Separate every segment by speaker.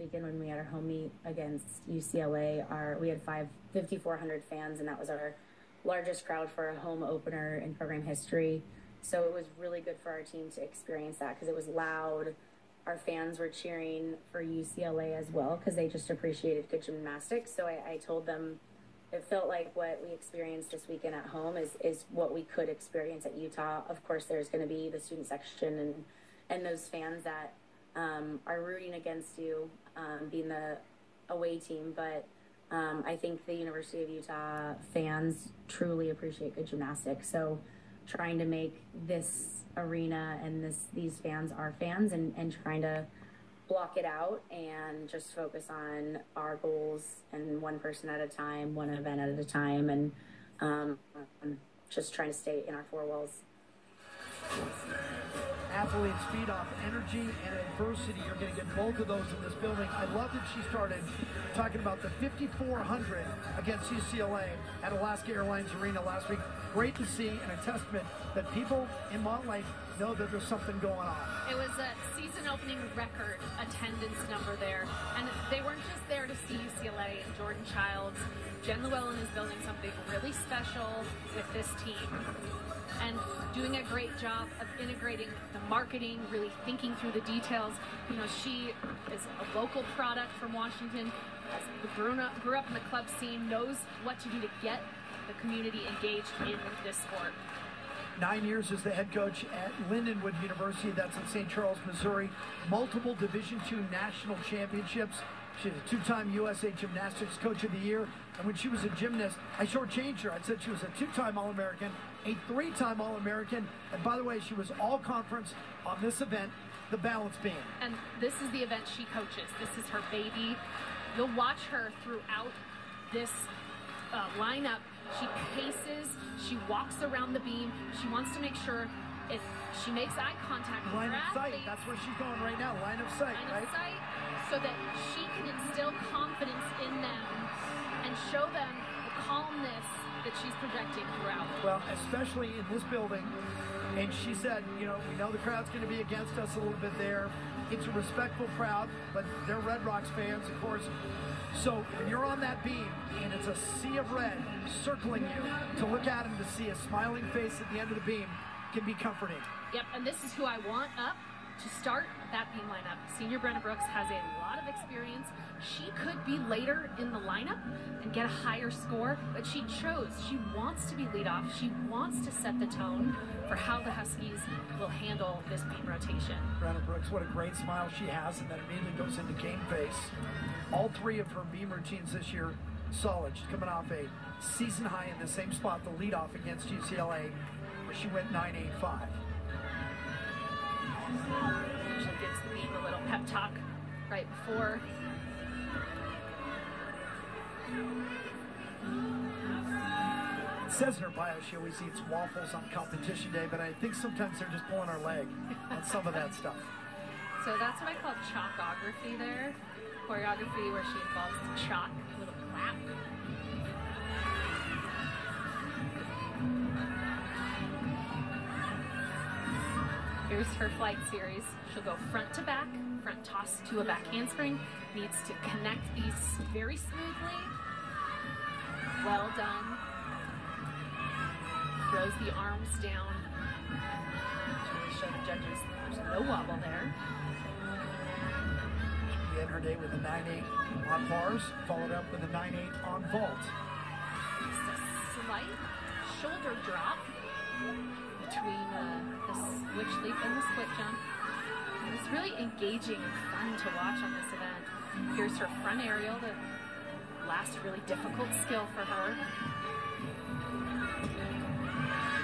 Speaker 1: weekend when we had our home meet against UCLA. We had 5,400 fans, and that was our largest crowd for a home opener in program history. So it was really good for our team to experience that because it was loud. Our fans were cheering for UCLA as well because they just appreciated good gymnastics. So I told them it felt like what we experienced this weekend at home is what we could experience at Utah. Of course, there's going to be the student section and those fans that are rooting against you, being the away team. But I think the University of Utah fans truly appreciate good gymnastics. So trying to make this arena and these fans our fans and trying to block it out and just focus on our goals and one person at a time, one event at a time, and just trying to stay in our four walls.
Speaker 2: Athletes feed off energy and adversity. You're going to get both of those in this building. I love that she started talking about the 5,400 against UCLA at Alaska Airlines Arena last week. Great to see, and a testament that people in Montlake know that there's something going on.
Speaker 3: It was a season opening record attendance number there, and they weren't just there to see UCLA and Jordan Childs. Jen Llewellyn is building something really special with this team and doing a great job of integrating the marketing, really thinking through the details. You know, she is a local product from Washington, grew up in the club scene, knows what to do to get the community engaged in this sport.
Speaker 2: 9 years as the head coach at Lindenwood University, that's in St. Charles, Missouri. Multiple Division II national championships. She's a two-time USA Gymnastics Coach of the Year. And when she was a gymnast, I shortchanged her. I said she was a two-time All-American, a three-time All-American. And by the way, she was all-conference on this event, the balance beam.
Speaker 3: And this is the event she coaches. This is her baby. You'll watch her throughout this lineup. She paces, she walks around the beam. She wants to make sure if she makes eye contact with
Speaker 2: line
Speaker 3: her
Speaker 2: of sight, that's where she's going right now, line of sight,
Speaker 3: line of sight, so that she can instill confidence in them and show them the calmness that she's projecting throughout.
Speaker 2: Well, especially in this building, and she said, you know, we know the crowd's going to be against us a little bit there. It's a respectful crowd, but they're Red Rocks fans, of course. So when you're on that beam and it's a sea of red circling you, to look at him to see a smiling face at the end of the beam can be comforting.
Speaker 3: Yep, and this is who I want up to start that beam lineup. Senior Brenna Brooks has a lot of experience. She could be later in the lineup and get a higher score, but she chose. She wants to be leadoff. She wants to set the tone for how the Huskies will handle this beam rotation.
Speaker 2: Brenna Brooks, what a great smile she has, and then immediately goes into game face. All three of her beam routines this year solid. She's coming off a season high in the same spot, the leadoff against UCLA, where she went 9.85.
Speaker 3: She gives the beam a little pep talk right before.
Speaker 2: It says in her bio she always eats waffles on competition day, but I think sometimes they're just pulling her leg on some of that stuff.
Speaker 3: So that's what I call chalkography there. Choreography where she involves the chalk, a little clap. Here's her flight series. She'll go front to back, front toss to a back handspring. Needs to connect these very smoothly. Well done. Throws the arms down to really show the judges there's no wobble there.
Speaker 2: She began her day with a 9.8 on bars, followed up with a 9.8 on vault.
Speaker 3: Just a slight shoulder drop between the switch leap and the split jump. It was really engaging and fun to watch on this event. Here's her front aerial, the last really difficult skill for her.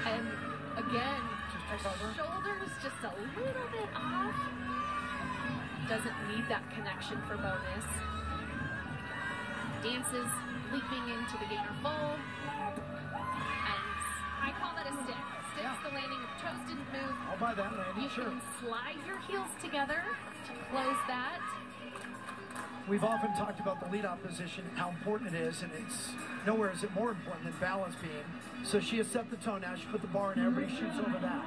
Speaker 3: And again, her shoulder's just a little bit off. Doesn't need that connection for bonus. Dances, leaping into the gainer fold. And I call that a stick. Stick's the landing. If toes didn't move,
Speaker 2: I'll buy that landing,
Speaker 3: you can slide your heels together to close that.
Speaker 2: We've often talked about the leadoff position, how important it is, and it's nowhere is it more important than balance beam. So she has set the tone now. She put the bar in, everybody shoots over that.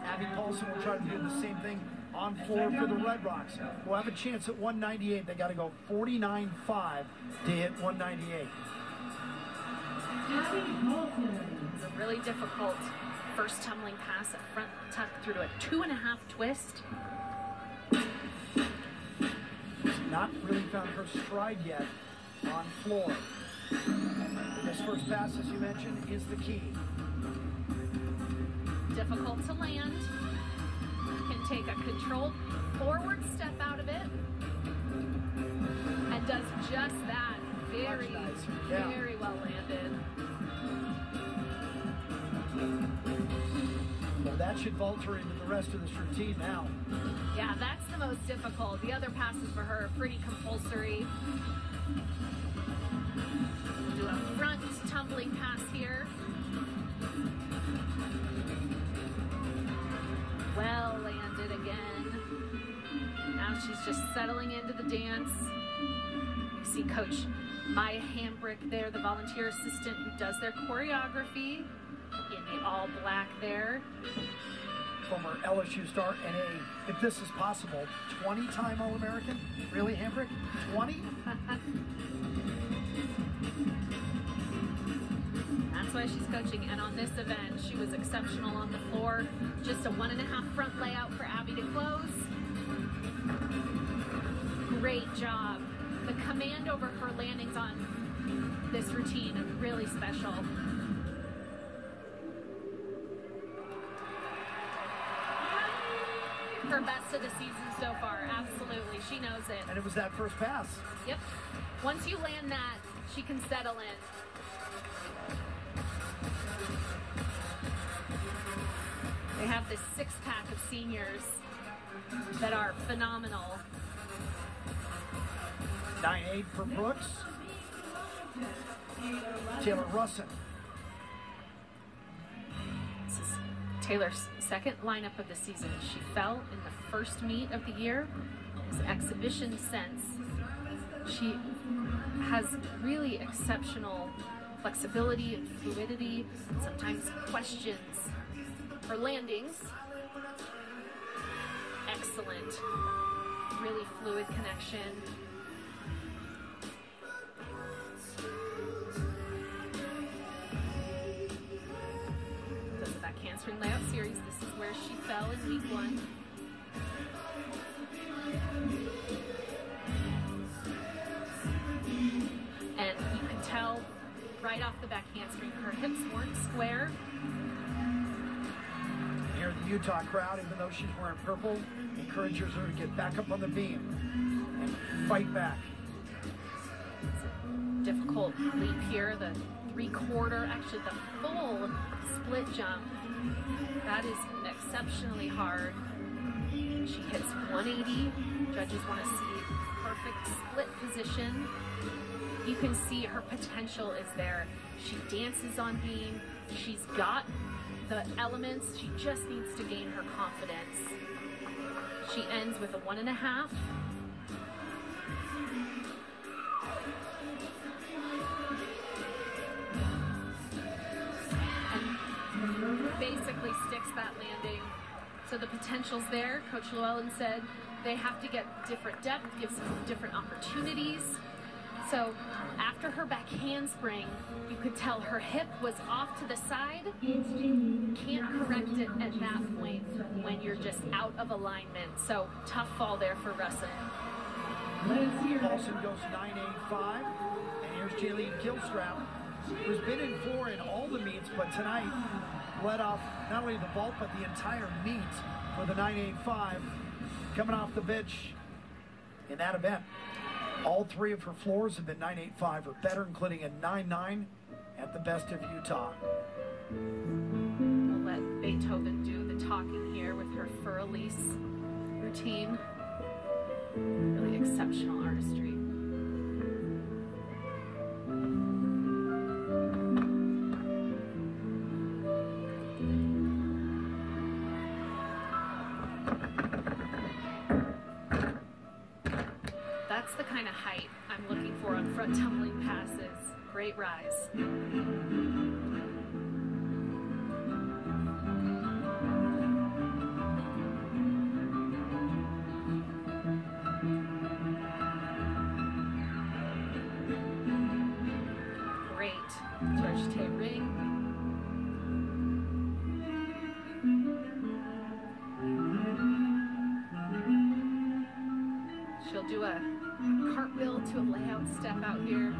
Speaker 2: Abby Paulson will try to do the same thing on floor for the Red Rocks, who have a chance at 198. They got to go 49.5 to hit 198.
Speaker 3: It's a really difficult first tumbling pass at front tuck through to a 2.5 twist.
Speaker 2: Not really found her stride yet on floor. This first pass, as you mentioned, is the key.
Speaker 3: Difficult to land. Can take a controlled forward step out of it. And does just that. Very,
Speaker 2: nice. Yeah.
Speaker 3: very well landed.
Speaker 2: Well, that should vulture into the rest of this routine now.
Speaker 3: Yeah, that's the most difficult. The other passes for her are pretty compulsory. We'll do a front tumbling pass here. Well landed again. Now she's just settling into the dance. You see Coach Maya Hambrick there, the volunteer assistant who does their choreography in the all black there.
Speaker 2: Former LSU star and if this is possible, 20-time All-American? Really, Hambrick? 20?
Speaker 3: That's why she's coaching. And on this event, she was exceptional on the floor. Just a 1.5 front layout for Abby to close. Great job. The command over her landings on this routine is really special. Her best of the season so far, absolutely. She knows it.
Speaker 2: And it was that first pass.
Speaker 3: Yep. Once you land that, she can settle in. They have this 6-pack of seniors that are phenomenal.
Speaker 2: 9.8 for Brooks. Taylor Russin.
Speaker 3: This is Taylor's second lineup of the season. She fell in the first meet of the year. His exhibition sense. She has really exceptional flexibility and fluidity, and sometimes questions. Her landings, excellent. Really fluid connection. Does the back handspring layout series. This is where she fell in week 1. And you can tell right off the back handspring, her hips weren't square.
Speaker 2: Here the Utah crowd, even though she's wearing purple, encourages her to get back up on the beam and fight back.
Speaker 3: It's a difficult leap here, the 3/4, actually the full split jump. That is exceptionally hard. She hits 180. Judges want to see perfect split position. You can see her potential is there. She dances on beam. She's got the elements. She just needs to gain her confidence. She ends with a 1.5. And basically sticks that landing. So the potential's there. Coach Llewellyn said they have to get different depth, give some different opportunities. So after her back handspring, you could tell her hip was off to the side. Can't correct it at that point when you're just out of alignment. So tough fall there for Russin.
Speaker 2: Paulson goes 9.85. And here's Jaylene Killstrap, who's been in 4 in all the meets, but tonight led off not only the vault, but the entire meet for the 9.85. Coming off the bench in that event. All 3 of her floors have been 9.85 or better, including a 9.9 at the Best of Utah.
Speaker 3: We'll let Beethoven do the talking here with her fur-elise routine. Really exceptional artistry. That's the kind of height I'm looking for on front tumbling passes. Great rise. Jeté ring. She'll do a cartwheel to a layout step out here.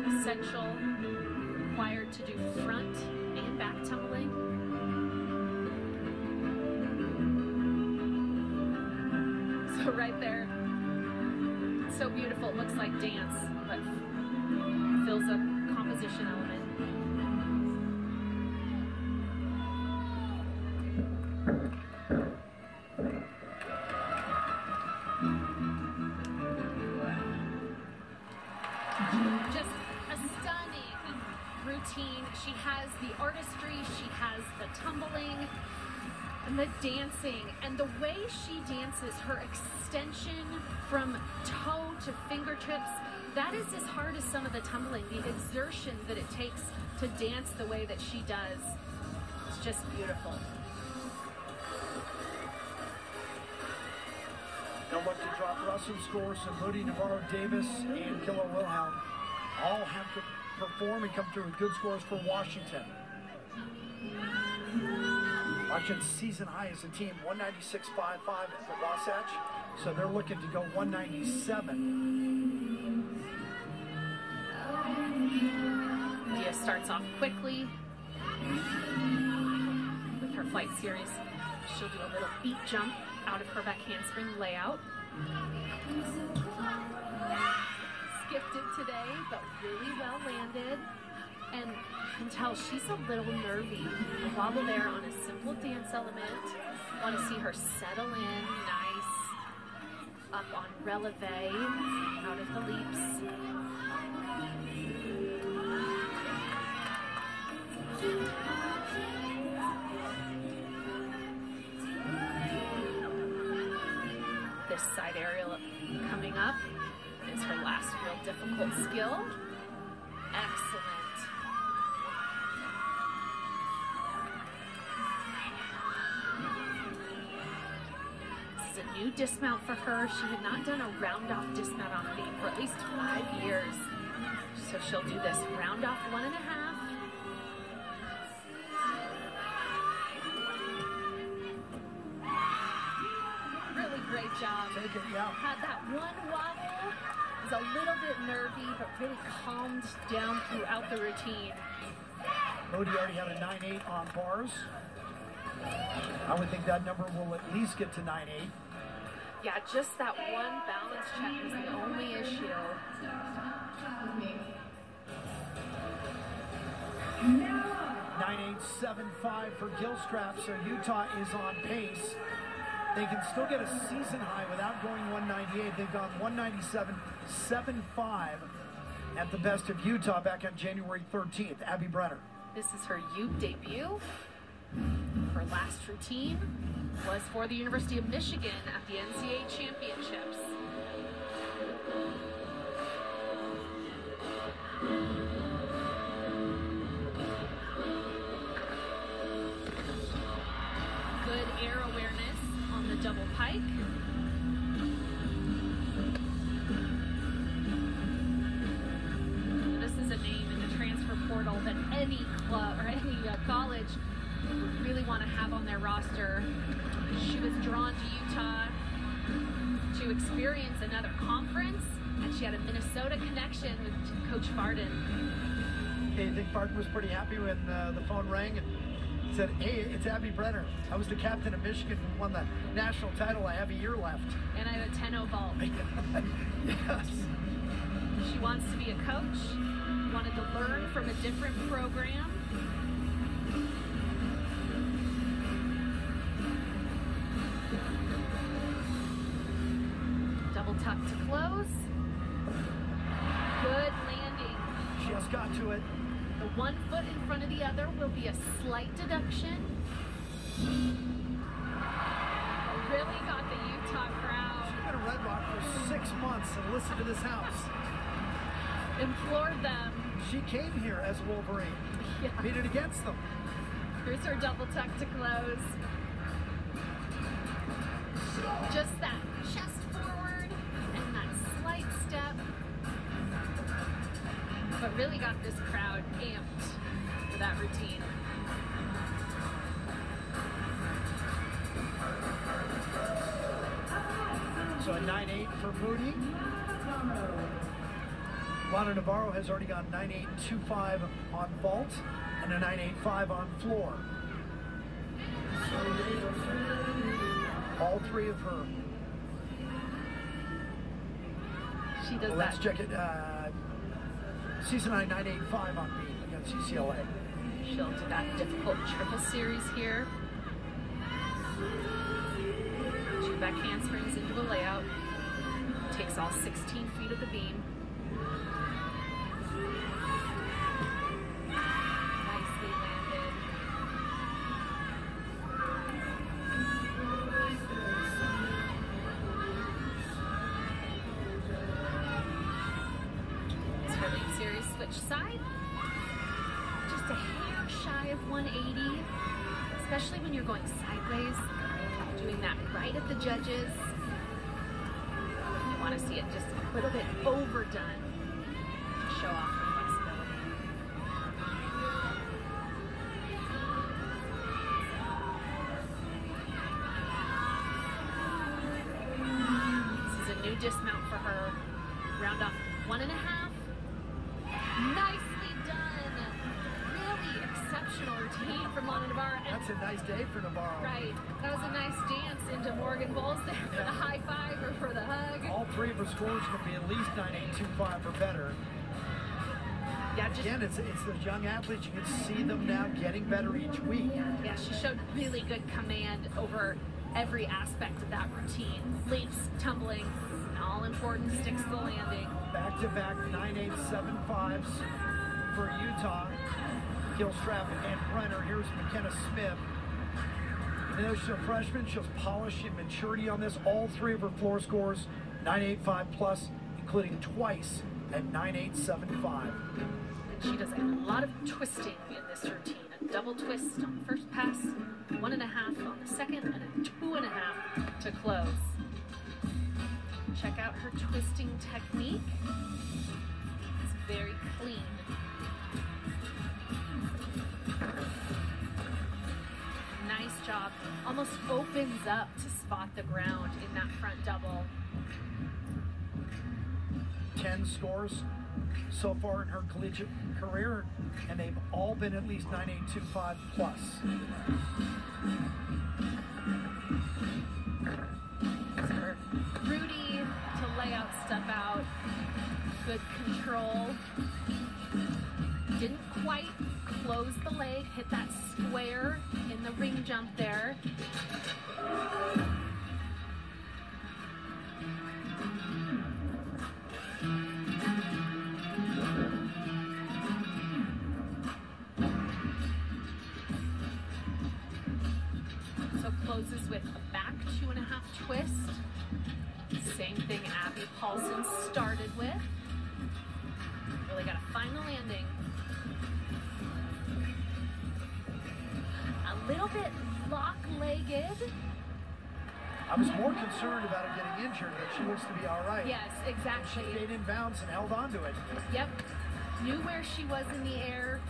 Speaker 3: Essential, required to do front and back tumbling. So right there, it's so beautiful, it looks like dance, but fills a composition element. Just a stunning routine. She has the artistry, she has the tumbling, and the dancing, and the way she dances, her extension from toe to fingertips, that is as hard as some of the tumbling, the exertion that it takes to dance the way that she does. It's just beautiful.
Speaker 2: They'll look to drop Russell scores, so Moody, Navarro, Davis, and Killer Wilhelm all have to perform and come through with good scores for Washington. Washington's season high as a team, 196.55 at the Wasatch, so they're looking to go 197.
Speaker 3: Dia starts off quickly with her flight series. She'll do a little beat jump out of her back handspring layout. Skipped it today, but really well landed. And you can tell she's a little nervy. A wobble there on a simple dance element. Want to see her settle in nice. Up on releve, out of the leaps. This side aerial coming up is her last real difficult skill. Excellent. This is a new dismount for her. She had not done a round-off dismount on feet for at least 5 years. So she'll do this round-off 1.5. Great job.
Speaker 2: Take it, yeah.
Speaker 3: Had that one wobble, was a little bit nervy, but really calmed down throughout the routine.
Speaker 2: Moody already had a 9.8 on bars. I would think that number will at least get to 9.8.
Speaker 3: Yeah, just that one balance check was the only issue.
Speaker 2: 9.875 for Gilstrap, so Utah is on pace. They can still get a season high without going 198. They've gone 197.75 at the best of Utah back on January 13th. Abby Brenner.
Speaker 3: This is her Ute debut. Her last routine was for the University of Michigan at the NCAA Championships. Good air awareness on the double pike. This is a name in the transfer portal that any club or any college would really want to have on their roster. She was drawn to Utah to experience another conference, and she had a Minnesota connection with Coach Farden.
Speaker 2: Hey, I think Farden was pretty happy when the phone rang and said, hey, it's Abby Brenner. I was the captain of Michigan who won the national title. I have a year left.
Speaker 3: And I have a 10-0 vault.
Speaker 2: Yes.
Speaker 3: She wants to be a coach, wanted to learn from a different program. Double tuck to close. Good landing.
Speaker 2: Just got to it.
Speaker 3: The one foot in front of the other will be a slight deduction. Really got the Utah crowd.
Speaker 2: She's been a Red Rock for 6 months and listened to this house.
Speaker 3: Implored them.
Speaker 2: She came here as a Wolverine.
Speaker 3: Yeah.
Speaker 2: Competed against them.
Speaker 3: Here's her double tuck to close. Just that chest forward and that slight step. But really got this crowd amped for that routine.
Speaker 2: So a 9.8 for Moody. Lana Navarro has already gone 9.825 on vault and a 9.85 on floor. All three of her.
Speaker 3: She does
Speaker 2: Let's
Speaker 3: that.
Speaker 2: check it. Season 9, 9.85 on B against UCLA.
Speaker 3: She'll do that difficult triple series here. 2 back handsprings into the layout. Takes all 16 feet of the beam. Nicely landed. It's her lead series switch side. Just a hair shy of 180, especially when you're going sideways. Doing that right at the judges. You want to see it just a little bit overdone to show off her flexibility. This is a new dismount for her. Round off 1.5. Nicely done. Really exceptional routine from Lana Navarro.
Speaker 2: That's a nice day for Navarro.
Speaker 3: Right. That was a nice dance into Morgan Bowles there for the high five or for the hug.
Speaker 2: All three of her scores going to be at least 9.825 or better.
Speaker 3: Yeah, just,
Speaker 2: Again, it's those young athletes. You can see them now getting better each week.
Speaker 3: yeah, she showed really good command over every aspect of that routine. Leaps, tumbling, and all important sticks to the landing.
Speaker 2: Back-to-back 9.875s for Utah. Gilstrap and Brenner. Here's McKenna Smith. Even though she's a freshman, she'll polish and maturity on this. All three of her floor scores, 9.85 plus, including twice at 9.875.
Speaker 3: She does a lot of twisting in this routine. A double twist on the first pass, 1.5 on the second, and a 2.5 to close. Check out her twisting technique. It's very clean. Nice job. Almost opens up to spot the ground in that front double.
Speaker 2: 10 scores so far in her collegiate career, and they've all been at least 9.825 plus.
Speaker 3: For Rudy to lay out, step out, good control. Didn't quite close the leg, hit that square in the ring jump there. So closes with a back 2.5 twist. Same thing Abby Paulson started with. Really got to find the landing. A little bit lock-legged.
Speaker 2: I was more concerned about her getting injured, but she looks to be all right.
Speaker 3: Yes, exactly.
Speaker 2: She stayed in bounds and held on to it.
Speaker 3: Yep. Knew where she was in the air.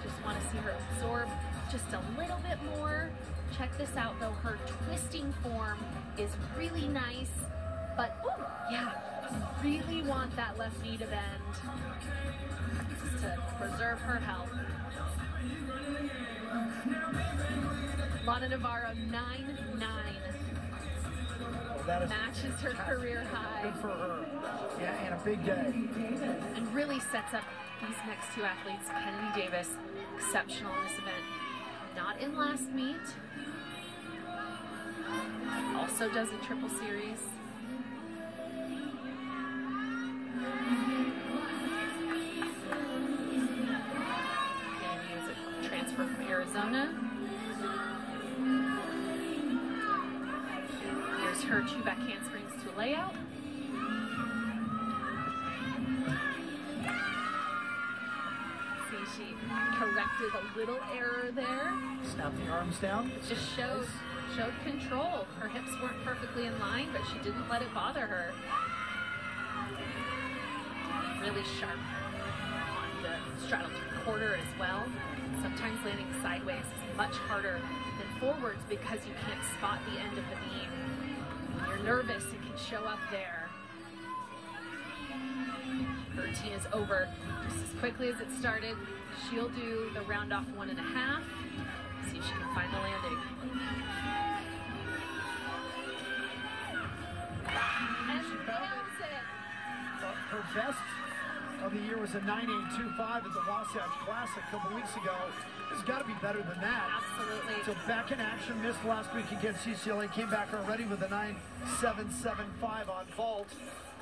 Speaker 3: Just want to see her absorb just a little bit more. Check this out, though. Her twisting form is really nice. But, ooh, yeah, really want that left knee to bend just to preserve her health. Lana Navarro, 9.9.
Speaker 2: That is
Speaker 3: matches her career high.
Speaker 2: Good for her. Yeah, and a big day.
Speaker 3: And really sets up these next two athletes. Kennedy Davis, exceptional in this event. Not in last meet. Also does a triple series. Kennedy is a transfer from Arizona. Here's her 2 back handsprings to a layout. See, she corrected a little error there.
Speaker 2: Snap the arms down.
Speaker 3: It just showed control. Her hips weren't perfectly in line, but she didn't let it bother her. Really sharp on the straddle quarter as well. Sometimes landing sideways is much harder than forwards because you can't spot the end of the beam. When you're nervous, it can show up there. Her routine is over just as quickly as it started. She'll do the round off 1.5. See if she can find the landing. And she nails it.
Speaker 2: Her best of the year was a 9.825 at the Wasatch Classic a couple weeks ago. It's got to be better than that.
Speaker 3: Absolutely.
Speaker 2: So back in action, missed last week against UCLA, came back already with a 9.775 on vault,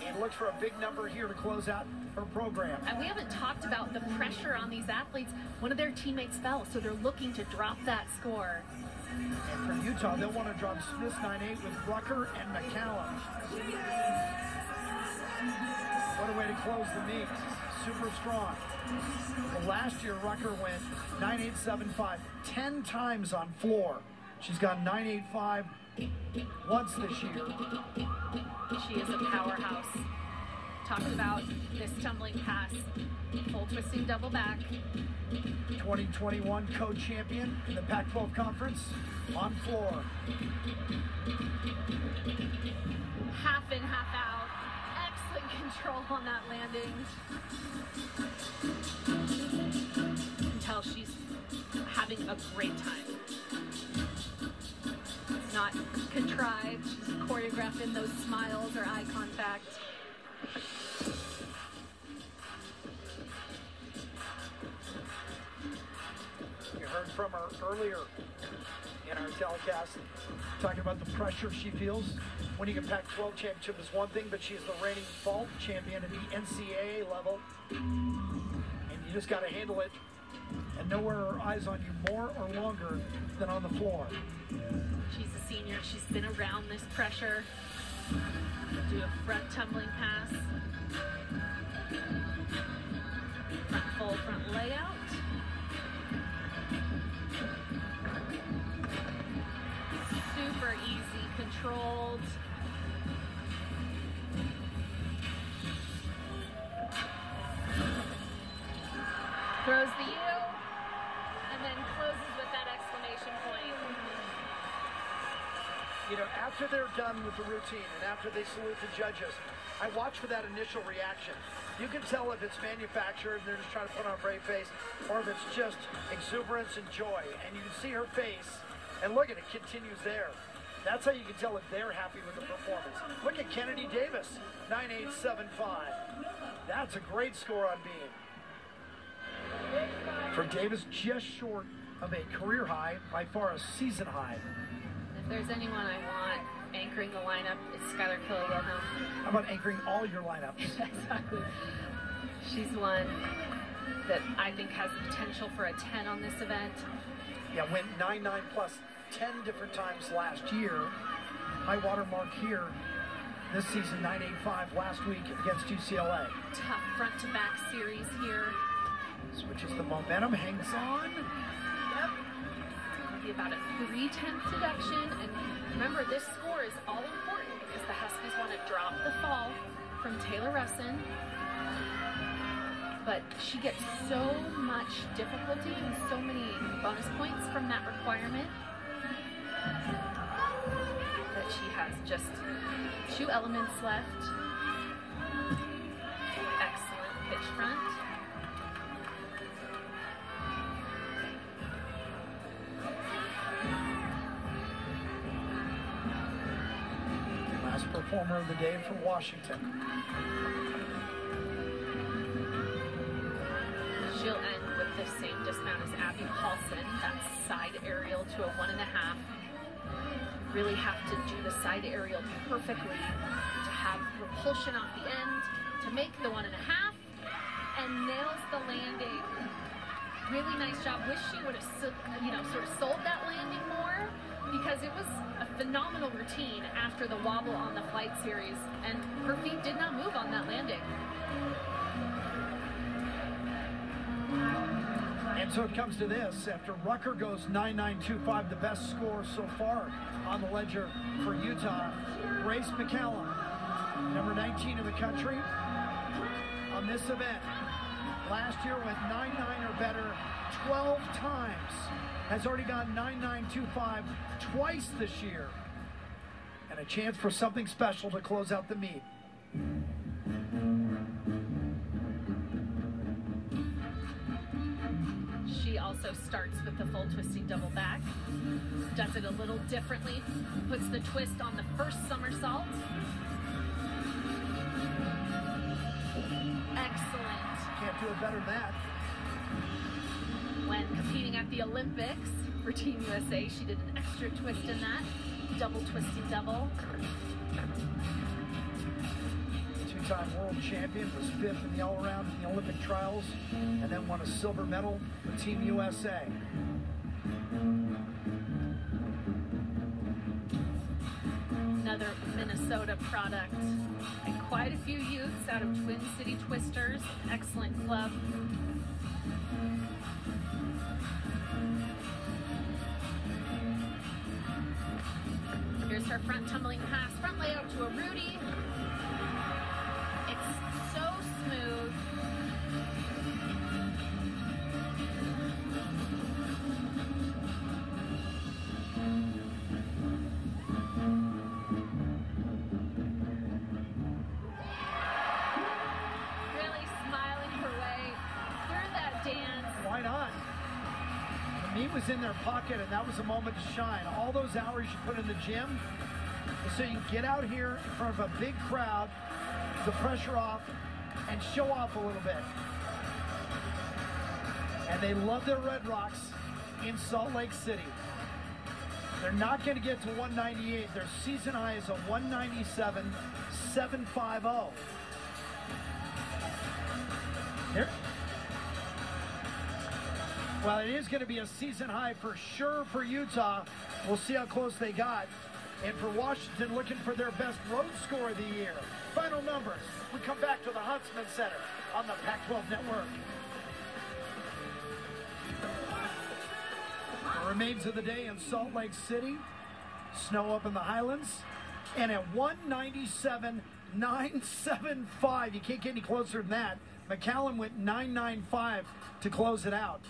Speaker 2: and looks for a big number here to close out her program.
Speaker 3: And we haven't talked about the pressure on these athletes. One of their teammates fell, so they're looking to drop that score.
Speaker 2: And for Utah, they'll want to drop Smith's 9.8 with Rucker and McCallum. What a way to close the meet. Super strong. Well, last year, Rucker went 9.875 10 times on floor. She's gone 9.85 once this year.
Speaker 3: She is a powerhouse. Talked about this tumbling pass. Full twisting double back.
Speaker 2: 2021 co-champion in the Pac-12 Conference on floor.
Speaker 3: Half in, half out. Excellent control on that landing. You can tell she's having a great time. It's not contrived. She's choreographing those smiles or eye contact.
Speaker 2: You heard from her earlier in our telecast, talking about the pressure she feels. Winning a Pac-12 championship is one thing, but she's the reigning vault champion at the NCAA level. And you just got to handle it and know where her eyes on you more or longer than on the floor.
Speaker 3: She's a senior. She's been around this pressure. Do a front tumbling pass. Front full, front layout. Super easy, controlled. Throws the U, and then closes with that exclamation point.
Speaker 2: You know, after they're done with the routine and after they salute the judges, I watch for that initial reaction. You can tell if it's manufactured and they're just trying to put on a brave face, or if it's just exuberance and joy. And you can see her face, and look at it, continues there. That's how you can tell if they're happy with the performance. Look at Kennedy Davis, 9.875. That's a great score on beam. For Davis, just short of a career high, by far a season high.
Speaker 3: If there's anyone I want anchoring the lineup, it's Skylar Killian.
Speaker 2: How about anchoring all your lineups?
Speaker 3: Exactly. She's one that I think has the potential for a 10 on this event.
Speaker 2: Yeah, went 9.9 plus 10 different times last year. High water mark here this season, 9.85 last week against UCLA.
Speaker 3: Tough front to back series here.
Speaker 2: Switches the momentum, hangs on. Yep.
Speaker 3: Be about a 3/10 deduction, and remember, this score is all important because the Huskies want to drop the fall from Taylor Russin, but she gets so much difficulty and so many bonus points from that requirement that she has just 2 elements left. Excellent pitch front.
Speaker 2: Performer of the day for Washington.
Speaker 3: She'll end with the same dismount as Abby Paulson, that side aerial to a 1.5. Really have to do the side aerial perfectly to have repulsion off the end, to make the 1.5, and nails the landing. Really nice job. Wish she would have, sort of sold that landing more, because it was a phenomenal routine after the wobble on the flight series, and her feet did not move on that landing.
Speaker 2: And so it comes to this. After Rucker goes 9.925, the best score so far on the ledger for Utah, Grace McCallum, number 19 in the country on this event. Last year went 9-9 or better 12 times. Has already gone 9-9-2-5 twice this year. And a chance for something special to close out the meet.
Speaker 3: She also starts with the full twisting double back. Does it a little differently. Puts the twist on the first somersault. Excellent.
Speaker 2: Can't do it better than that.
Speaker 3: When competing at the Olympics for Team USA, she did an extra twist in that. Double twisting double.
Speaker 2: Two-time world champion, was 5th in the all-around in the Olympic trials, and then won a silver medal for Team USA.
Speaker 3: Another Minnesota product. And quite a few youths out of Twin City Twisters. Excellent club. Here's her front tumbling pass, front layout to a Rudy. It's so smooth. Really smiling her way through that dance.
Speaker 2: Why not? The meat was in their pocket, and that was a moment to shine. All those hours you put in the gym, so you can get out here in front of a big crowd, the pressure off, and show off a little bit. And they love their Red Rocks in Salt Lake City. They're not going to get to 198. Their season high is a 197.750. Well, it is going to be a season high for sure for Utah. We'll see how close they got. And for Washington, looking for their best road score of the year. Final numbers. We come back to the Huntsman Center on the Pac-12 Network. The remains of the day in Salt Lake City. Snow up in the Highlands. And at 197.975, you can't get any closer than that. McAllen went 9.95 to close it out.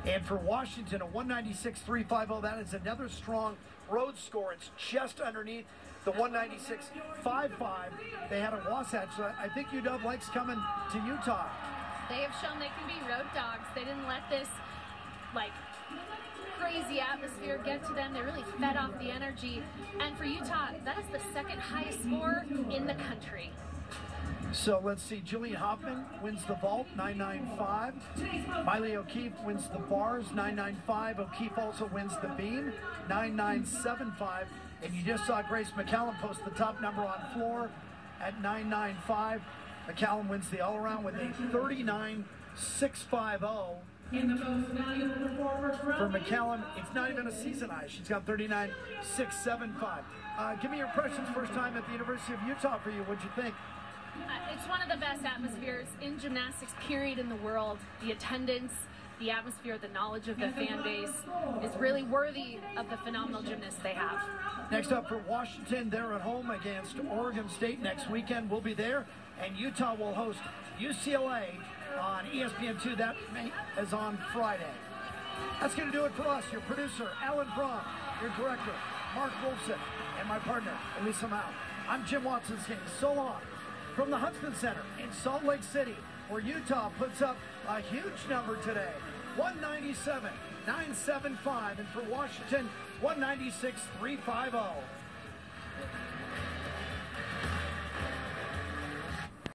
Speaker 2: And for Washington, a 196.350, that is another strong road score. It's just underneath the 196.55 they had at Wasatch. So I think UW likes coming to Utah.
Speaker 3: They have shown they can be road dogs. They didn't let this, crazy atmosphere get to them. They really fed off the energy. And for Utah, that is the second highest score in the country.
Speaker 2: So let's see, Julian Hoffman wins the vault, 9.95. Miley O'Keefe wins the bars, 9.95. O'Keefe also wins the beam, 9.975. And you just saw Grace McCallum post the top number on floor at 9.95. McCallum wins the all-around with a 39.650. For McCallum, it's not even a season high. She's got 39.675. Give me your impressions first time at the University of Utah for you. What'd you think?
Speaker 3: It's one of the best atmospheres in gymnastics, period, in the world. The attendance, the atmosphere, the knowledge of the fan base is really worthy of the phenomenal gymnasts they have.
Speaker 2: Next up for Washington, they're at home against Oregon State next weekend. We'll be there, and Utah will host UCLA on ESPN2. That is on Friday. That's going to do it for us. Your producer, Alan Braun, your director, Mark Wolfson, and my partner, Elisa Mao. I'm Jim Watson saying so long from the Huntsman Center in Salt Lake City, where Utah puts up a huge number today, 197.975, and for Washington, 196.350.